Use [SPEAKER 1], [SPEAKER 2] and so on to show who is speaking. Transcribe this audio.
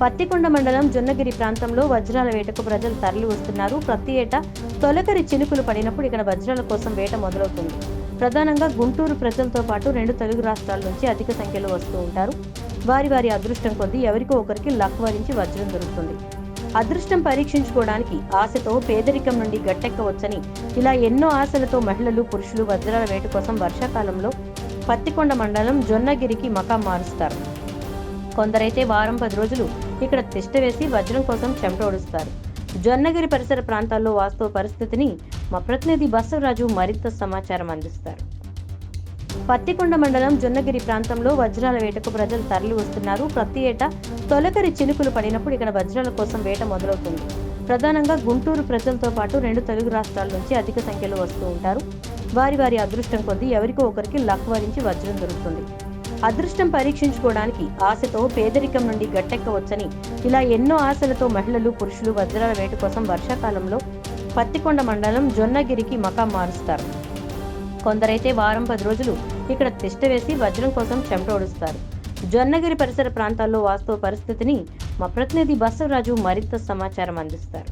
[SPEAKER 1] పత్తికొండ మండలం జొన్నగిరి ప్రాంతంలో వజ్రాల వేటకు ప్రజలు తరలి వస్తున్నారు. ప్రతి ఏటా తొలకరి చినుకులు పడినప్పుడు ఇక్కడ వజ్రాల కోసం వేట మొదలవుతుంది. ప్రధానంగా గుంటూరు ప్రజలతో పాటు 2 తెలుగు రాష్ట్రాల నుంచి అధిక సంఖ్యలో వస్తూ ఉంటారు. వారి అదృష్టం కొద్దీ ఎవరికో ఒకరికి లక్ వరించి వజ్రం దొరుకుతుంది. అదృష్టం పరీక్షించుకోవడానికి ఆశతో పేదరికం నుండి గట్టెక్కవచ్చని ఇలా ఎన్నో ఆశలతో మహిళలు, పురుషులు వజ్రాల వేట కోసం వర్షాకాలంలో పత్తికొండ మండలం జొన్నగిరికి మకాం మారుస్తారు. కొందరైతే వారం 10 రోజులు ఇక్కడ తిష్ట వేసి వజ్రం కోసం చెమటోడుస్తారు. జొన్నగిరి పరిసర ప్రాంతాల్లో వాస్తవ పరిస్థితిని మా ప్రతినిధి బసవరాజు మరింత సమాచారం అందిస్తారు. పత్తికొండ మండలం జొన్నగిరి ప్రాంతంలో వజ్రాల వేటకు ప్రజలు తరలి వస్తున్నారు. ప్రతి ఏటా తొలకరి చినుకులు పడినప్పుడు ఇక్కడ వజ్రాల కోసం వేట మొదలవుతుంది. ప్రధానంగా గుంటూరు ప్రజలతో పాటు 2 తెలుగు రాష్ట్రాల నుంచి అధిక సంఖ్యలో వస్తూ ఉంటారు. వారి అదృష్టం కొద్దీ ఎవరికో ఒకరికి లక్ వరించి వజ్రం దొరుకుతుంది. అదృష్టం పరీక్షించుకోవడానికి ఆశతో పేదరికం నుండి గట్టెక్కవచ్చని ఇలా ఎన్నో ఆశలతో మహిళలు, పురుషులు వజ్రాల వేట కోసం వర్షాకాలంలో పత్తికొండ మండలం జొన్నగిరికి మకాం మారుస్తారు. కొందరైతే వారం 10 రోజులు ఇక్కడ తిష్ట వేసి వజ్రం కోసం చెమటోడుస్తారు. జొన్నగిరి పరిసర ప్రాంతాల్లో వాస్తవ పరిస్థితిని మా ప్రతినిధి బసవరాజు మరింత సమాచారం అందిస్తారు.